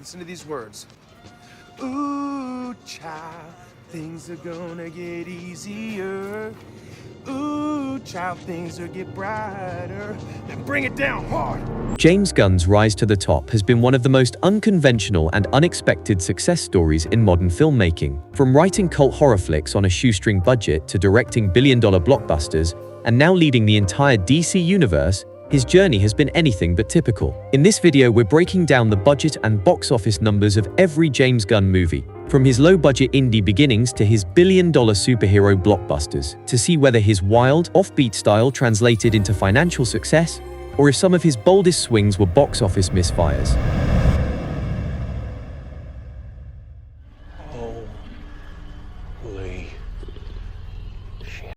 Listen to these words. Ooh, child, things are gonna get easier. Ooh, child, things will get brighter. Then bring it down hard. James Gunn's rise to the top has been one of the most unconventional and unexpected success stories in modern filmmaking. From writing cult horror flicks on a shoestring budget to directing billion-dollar blockbusters, and now leading the entire DC universe, his journey has been anything but typical. In this video, we're breaking down the budget and box office numbers of every James Gunn movie, from his low-budget indie beginnings to his billion-dollar superhero blockbusters, to see whether his wild, offbeat style translated into financial success, or if some of his boldest swings were box office misfires.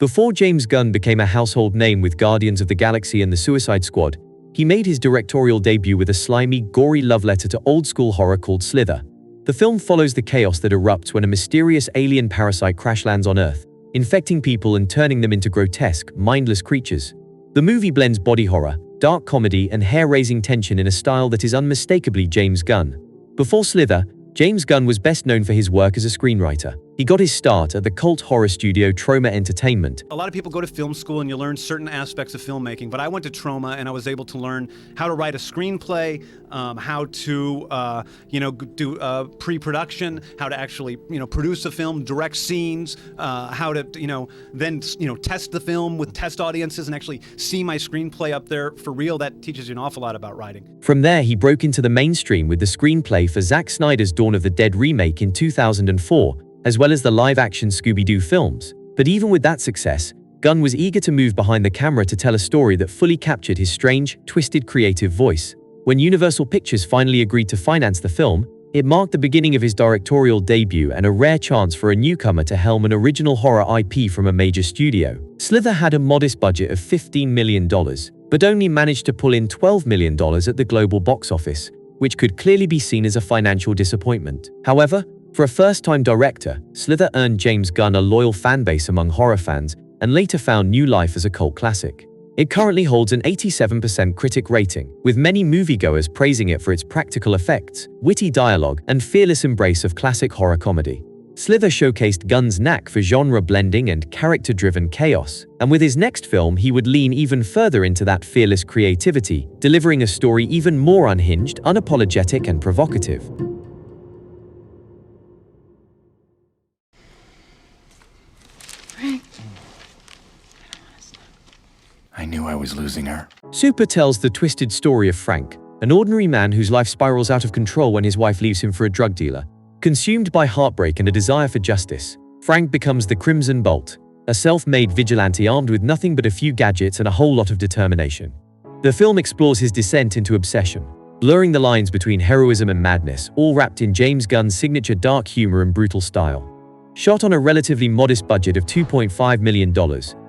Before James Gunn became a household name with Guardians of the Galaxy and the Suicide Squad, he made his directorial debut with a slimy, gory love letter to old-school horror called Slither. The film follows the chaos that erupts when a mysterious alien parasite crash lands on Earth, infecting people and turning them into grotesque, mindless creatures. The movie blends body horror, dark comedy, and hair-raising tension in a style that is unmistakably James Gunn. Before Slither, James Gunn was best known for his work as a screenwriter. He got his start at the cult horror studio Troma Entertainment. A lot of people go to film school and you learn certain aspects of filmmaking, but I went to Troma and I was able to learn how to write a screenplay, how to, do pre-production, how to actually, produce a film, direct scenes, how to, then, test the film with test audiences and actually see my screenplay up there for real. That teaches you an awful lot about writing. From there, he broke into the mainstream with the screenplay for Zack Snyder's Dawn of the Dead remake in 2004, as well as the live-action Scooby-Doo films. But even with that success, Gunn was eager to move behind the camera to tell a story that fully captured his strange, twisted creative voice. When Universal Pictures finally agreed to finance the film, it marked the beginning of his directorial debut and a rare chance for a newcomer to helm an original horror IP from a major studio. Slither had a modest budget of $15 million, but only managed to pull in $12 million at the global box office, which could clearly be seen as a financial disappointment. However, for a first-time director, Slither earned James Gunn a loyal fanbase among horror fans and later found new life as a cult classic. It currently holds an 87% critic rating, with many moviegoers praising it for its practical effects, witty dialogue, and fearless embrace of classic horror comedy. Slither showcased Gunn's knack for genre blending and character-driven chaos, and with his next film he would lean even further into that fearless creativity, delivering a story even more unhinged, unapologetic, and provocative. I knew I was losing her. Super tells the twisted story of Frank, an ordinary man whose life spirals out of control when his wife leaves him for a drug dealer. Consumed by heartbreak and a desire for justice, Frank becomes the Crimson Bolt, a self-made vigilante armed with nothing but a few gadgets and a whole lot of determination. The film explores his descent into obsession, blurring the lines between heroism and madness, all wrapped in James Gunn's signature dark humor and brutal style. Shot on a relatively modest budget of $2.5 million,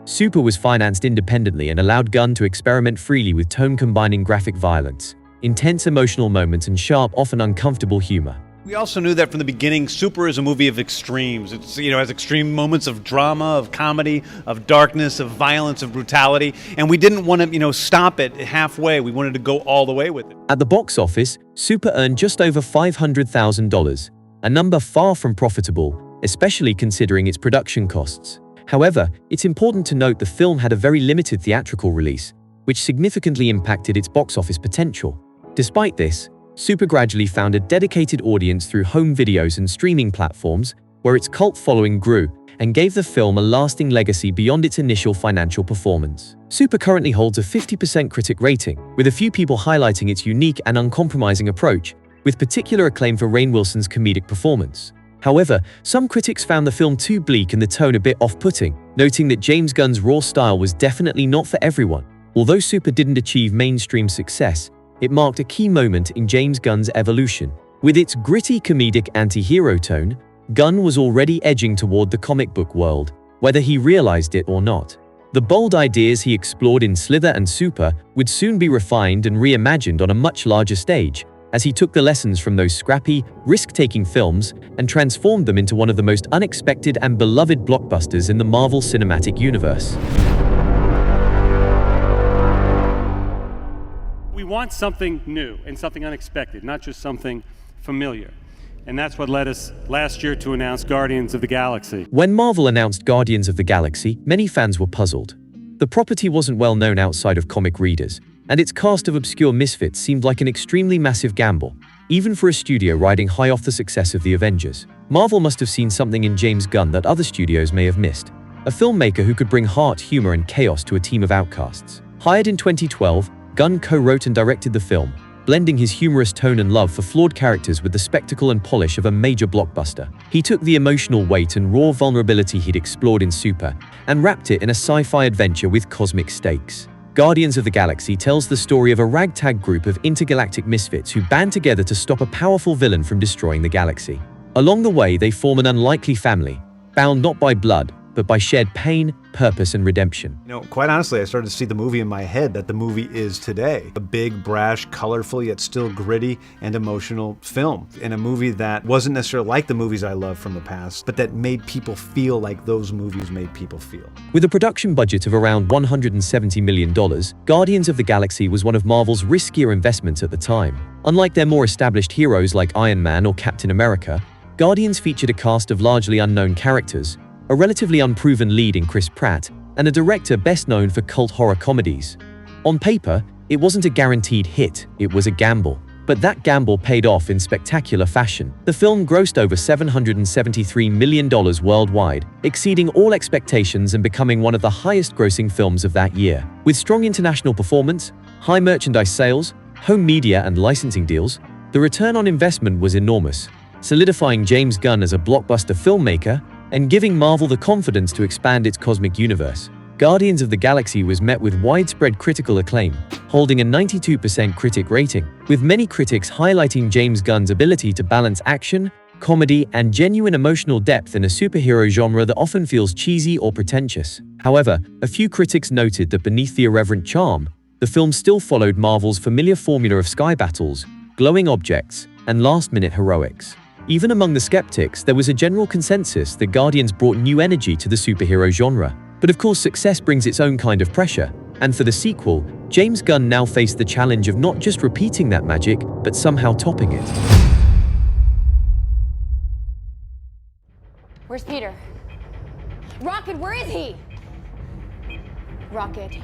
Super was financed independently and allowed Gunn to experiment freely with tone-combining graphic violence, intense emotional moments, and sharp, often uncomfortable humor. We also knew that from the beginning, Super is a movie of extremes. It's, has extreme moments of drama, of comedy, of darkness, of violence, of brutality, and we didn't want to, stop it halfway. We wanted to go all the way with it. At the box office, Super earned just over $500,000, a number far from profitable, especially considering its production costs. However, it's important to note the film had a very limited theatrical release, which significantly impacted its box office potential. Despite this, Super gradually found a dedicated audience through home videos and streaming platforms, where its cult following grew and gave the film a lasting legacy beyond its initial financial performance. Super currently holds a 50% critic rating, with a few people highlighting its unique and uncompromising approach, with particular acclaim for Rainn Wilson's comedic performance. However, some critics found the film too bleak and the tone a bit off-putting, noting that James Gunn's raw style was definitely not for everyone. Although Super didn't achieve mainstream success, it marked a key moment in James Gunn's evolution. With its gritty comedic anti-hero tone, Gunn was already edging toward the comic book world, whether he realized it or not. The bold ideas he explored in Slither and Super would soon be refined and reimagined on a much larger stage, as he took the lessons from those scrappy, risk-taking films and transformed them into one of the most unexpected and beloved blockbusters in the Marvel Cinematic Universe. We want something new and something unexpected, not just something familiar. And that's what led us last year to announce Guardians of the Galaxy. When Marvel announced Guardians of the Galaxy, many fans were puzzled. The property wasn't well known outside of comic readers, and its cast of obscure misfits seemed like an extremely massive gamble, even for a studio riding high off the success of the Avengers. Marvel must have seen something in James Gunn that other studios may have missed. A filmmaker who could bring heart, humor, and chaos to a team of outcasts. Hired in 2012, Gunn co-wrote and directed the film, blending his humorous tone and love for flawed characters with the spectacle and polish of a major blockbuster. He took the emotional weight and raw vulnerability he'd explored in Super and wrapped it in a sci-fi adventure with cosmic stakes. Guardians of the Galaxy tells the story of a ragtag group of intergalactic misfits who band together to stop a powerful villain from destroying the galaxy. Along the way, they form an unlikely family, bound not by blood, but by shared pain, purpose, and redemption. You know, quite honestly, I started to see the movie in my head that the movie is today. A big, brash, colorful, yet still gritty and emotional film. In a movie that wasn't necessarily like the movies I love from the past, but that made people feel like those movies made people feel. With a production budget of around $170 million, Guardians of the Galaxy was one of Marvel's riskier investments at the time. Unlike their more established heroes like Iron Man or Captain America, Guardians featured a cast of largely unknown characters, a relatively unproven lead in Chris Pratt, and a director best known for cult horror comedies. On paper, it wasn't a guaranteed hit, it was a gamble. But that gamble paid off in spectacular fashion. The film grossed over $773 million worldwide, exceeding all expectations and becoming one of the highest-grossing films of that year. With strong international performance, high merchandise sales, home media and licensing deals, the return on investment was enormous, solidifying James Gunn as a blockbuster filmmaker and giving Marvel the confidence to expand its cosmic universe. Guardians of the Galaxy was met with widespread critical acclaim, holding a 92% critic rating, with many critics highlighting James Gunn's ability to balance action, comedy, and genuine emotional depth in a superhero genre that often feels cheesy or pretentious. However, a few critics noted that beneath the irreverent charm, the film still followed Marvel's familiar formula of sky battles, glowing objects, and last-minute heroics. Even among the skeptics, there was a general consensus that Guardians brought new energy to the superhero genre. But of course, success brings its own kind of pressure, and for the sequel, James Gunn now faced the challenge of not just repeating that magic, but somehow topping it. Where's Peter? Rocket, where is he? Rocket.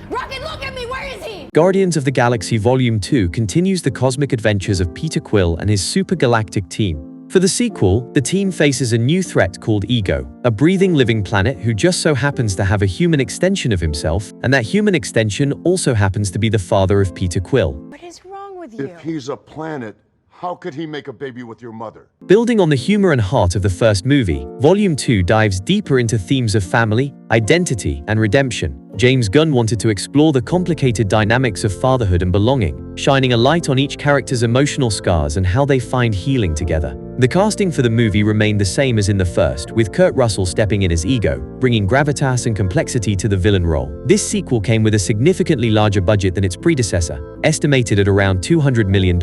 Rocket, look at me! Where is he? Guardians of the Galaxy Volume 2 continues the cosmic adventures of Peter Quill and his super-galactic team. For the sequel, the team faces a new threat called Ego, a breathing living planet who just so happens to have a human extension of himself, and that human extension also happens to be the father of Peter Quill. What is wrong with you? If he's a planet, how could he make a baby with your mother? Building on the humor and heart of the first movie, Volume 2 dives deeper into themes of family, identity, and redemption. James Gunn wanted to explore the complicated dynamics of fatherhood and belonging, shining a light on each character's emotional scars and how they find healing together. The casting for the movie remained the same as in the first, with Kurt Russell stepping in as Ego, bringing gravitas and complexity to the villain role. This sequel came with a significantly larger budget than its predecessor, estimated at around $200 million.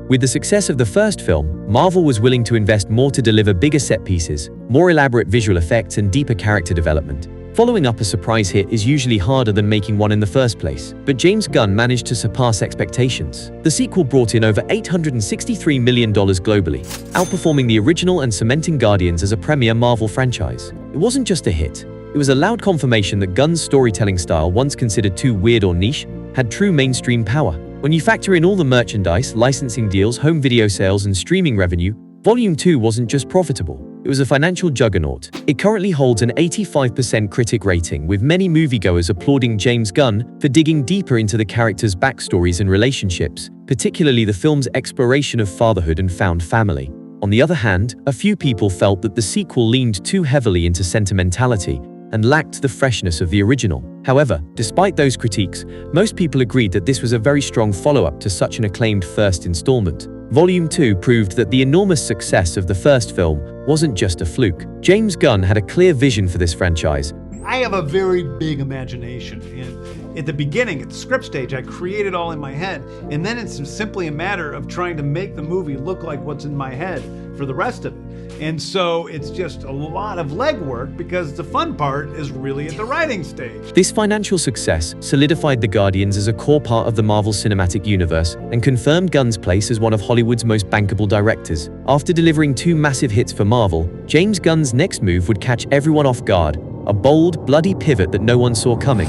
With the success of the first film, Marvel was willing to invest more to deliver bigger set pieces, more elaborate visual effects, and deeper character development. Following up a surprise hit is usually harder than making one in the first place, but James Gunn managed to surpass expectations. The sequel brought in over $863 million globally, outperforming the original and cementing Guardians as a premier Marvel franchise. It wasn't just a hit. It was a loud confirmation that Gunn's storytelling style, once considered too weird or niche, had true mainstream power. When you factor in all the merchandise, licensing deals, home video sales, and streaming revenue, Volume 2 wasn't just profitable. It was a financial juggernaut. It currently holds an 85% critic rating, with many moviegoers applauding James Gunn for digging deeper into the characters' backstories and relationships, particularly the film's exploration of fatherhood and found family. On the other hand, a few people felt that the sequel leaned too heavily into sentimentality and lacked the freshness of the original. However, despite those critiques, most people agreed that this was a very strong follow-up to such an acclaimed first installment. Volume 2 proved that the enormous success of the first film wasn't just a fluke. James Gunn had a clear vision for this franchise. I I have a very big imagination, and at the beginning, at the script stage, I create it all in my head, and then it's simply a matter of trying to make the movie look like what's in my head for the rest of it. And so it's just a lot of legwork because the fun part is really at the writing stage. This financial success solidified the Guardians as a core part of the Marvel Cinematic Universe and confirmed Gunn's place as one of Hollywood's most bankable directors. After delivering 2 massive hits for Marvel, James Gunn's next move would catch everyone off guard, a bold, bloody pivot that no one saw coming.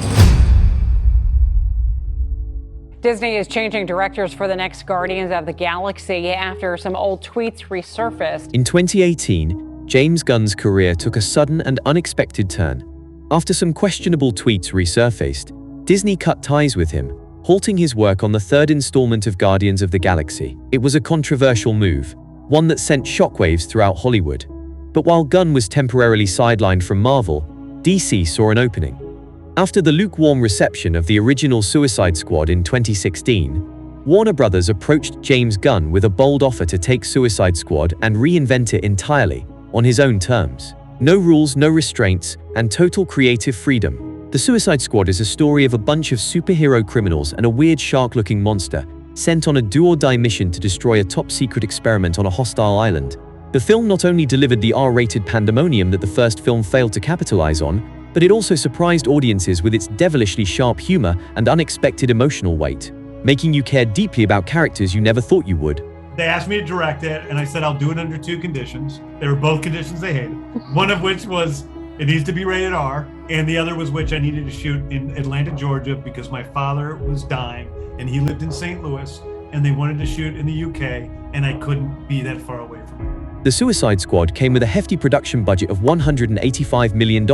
Disney is changing directors for the next Guardians of the Galaxy after some old tweets resurfaced. In 2018, James Gunn's career took a sudden and unexpected turn. After some questionable tweets resurfaced, Disney cut ties with him, halting his work on the 3rd installment of Guardians of the Galaxy. It was a controversial move, one that sent shockwaves throughout Hollywood. But while Gunn was temporarily sidelined from Marvel, DC saw an opening. After the lukewarm reception of the original Suicide Squad in 2016, Warner Brothers approached James Gunn with a bold offer to take Suicide Squad and reinvent it entirely, on his own terms. No rules, no restraints, and total creative freedom. The Suicide Squad is a story of a bunch of superhero criminals and a weird shark-looking monster sent on a do-or-die mission to destroy a top-secret experiment on a hostile island. The film not only delivered the R-rated pandemonium that the first film failed to capitalize on, but it also surprised audiences with its devilishly sharp humor and unexpected emotional weight, making you care deeply about characters you never thought you would. They asked me to direct it, and I said I'll do it under 2 conditions. They were both conditions they hated. One of which was it needs to be rated R, and the other was which I needed to shoot in Atlanta, Georgia, because my father was dying, and he lived in St. Louis, and they wanted to shoot in the UK, and I couldn't be that far away from him. The Suicide Squad came with a hefty production budget of $185 million.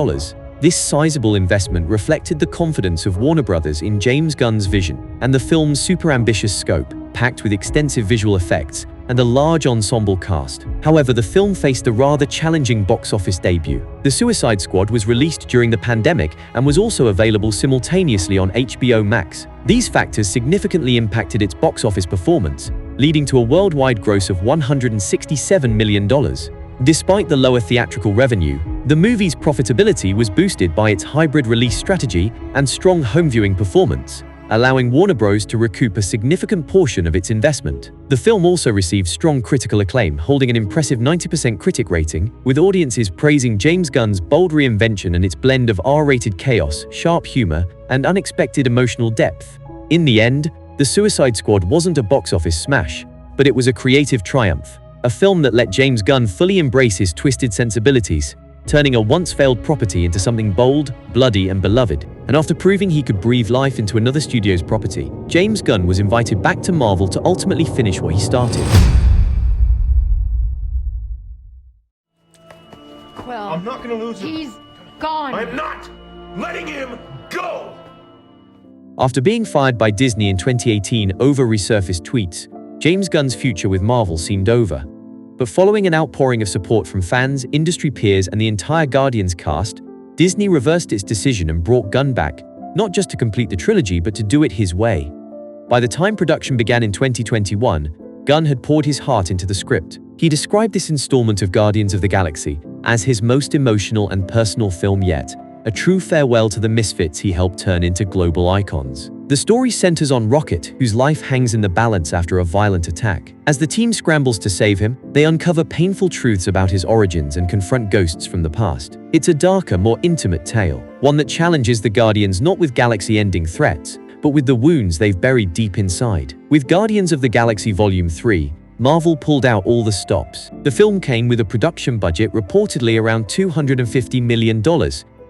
This sizable investment reflected the confidence of Warner Brothers in James Gunn's vision and the film's super-ambitious scope, packed with extensive visual effects and a large ensemble cast. However, the film faced a rather challenging box office debut. The Suicide Squad was released during the pandemic and was also available simultaneously on HBO Max. These factors significantly impacted its box office performance, leading to a worldwide gross of $167 million. Despite the lower theatrical revenue, the movie's profitability was boosted by its hybrid release strategy and strong home viewing performance, allowing Warner Bros. To recoup a significant portion of its investment. The film also received strong critical acclaim, holding an impressive 90% critic rating, with audiences praising James Gunn's bold reinvention and its blend of R-rated chaos, sharp humor, and unexpected emotional depth. In the end, The Suicide Squad wasn't a box office smash, but it was a creative triumph. A film that let James Gunn fully embrace his twisted sensibilities, turning a once-failed property into something bold, bloody, and beloved. And after proving he could breathe life into another studio's property, James Gunn was invited back to Marvel to ultimately finish what he started. Well, I'm not gonna lose him. he's gone. I'm not letting him go! After being fired by Disney in 2018 over resurfaced tweets, James Gunn's future with Marvel seemed over. But following an outpouring of support from fans, industry peers, and the entire Guardians cast, Disney reversed its decision and brought Gunn back, not just to complete the trilogy, but to do it his way. By the time production began in 2021, Gunn had poured his heart into the script. He described this installment of Guardians of the Galaxy as his most emotional and personal film yet, a true farewell to the misfits he helped turn into global icons. The story centers on Rocket, whose life hangs in the balance after a violent attack. As the team scrambles to save him, they uncover painful truths about his origins and confront ghosts from the past. It's a darker, more intimate tale, one that challenges the Guardians not with galaxy-ending threats, but with the wounds they've buried deep inside. With Guardians of the Galaxy Volume 3, Marvel pulled out all the stops. The film came with a production budget reportedly around $250 million,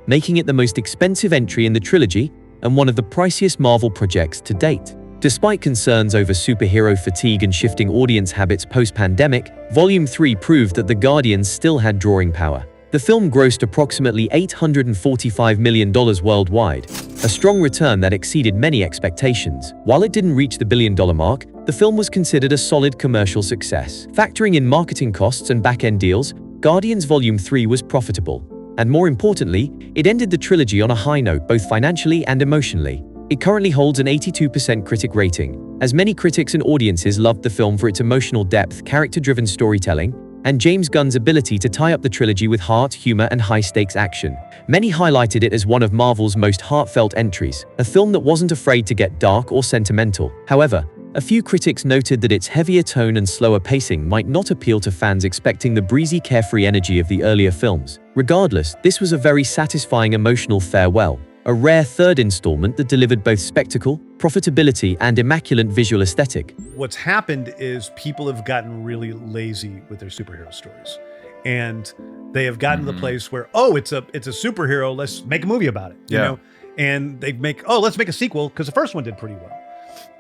making it the most expensive entry in the trilogy and one of the priciest Marvel projects to date. Despite concerns over superhero fatigue and shifting audience habits post-pandemic, Volume 3 proved that the Guardians still had drawing power. The film grossed approximately $845 million worldwide, a strong return that exceeded many expectations. While it didn't reach the billion-dollar mark, the film was considered a solid commercial success. Factoring in marketing costs and back-end deals, Guardians Volume 3 was profitable. And more importantly, it ended the trilogy on a high note both financially and emotionally. It currently holds an 82% critic rating, as many critics and audiences loved the film for its emotional depth, character-driven storytelling, and James Gunn's ability to tie up the trilogy with heart, humor, and high-stakes action. Many highlighted it as one of Marvel's most heartfelt entries, a film that wasn't afraid to get dark or sentimental. However, a few critics noted that its heavier tone and slower pacing might not appeal to fans expecting the breezy, carefree energy of the earlier films. Regardless, this was a very satisfying emotional farewell, a rare third installment that delivered both spectacle, profitability, and immaculate visual aesthetic. What's happened is people have gotten really lazy with their superhero stories. And they have gotten to the place where, oh, it's a superhero, let's make a movie about it. You know? And let's make a sequel because the first one did pretty well.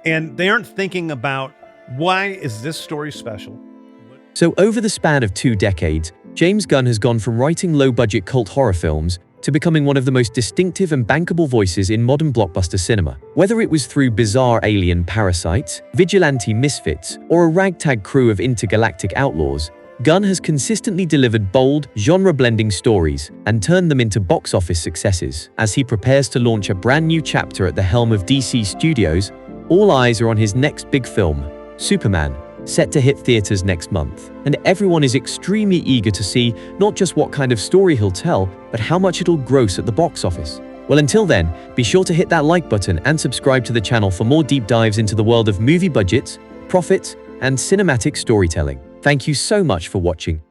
And they aren't thinking about, why is this story special? So over the span of 2 decades, James Gunn has gone from writing low-budget cult horror films to becoming one of the most distinctive and bankable voices in modern blockbuster cinema. Whether it was through bizarre alien parasites, vigilante misfits, or a ragtag crew of intergalactic outlaws, Gunn has consistently delivered bold, genre-blending stories and turned them into box office successes. As he prepares to launch a brand new chapter at the helm of DC Studios, all eyes are on his next big film, Superman, set to hit theaters next month. And everyone is extremely eager to see not just what kind of story he'll tell, but how much it'll gross at the box office. Well, until then, be sure to hit that like button and subscribe to the channel for more deep dives into the world of movie budgets, profits, and cinematic storytelling. Thank you so much for watching.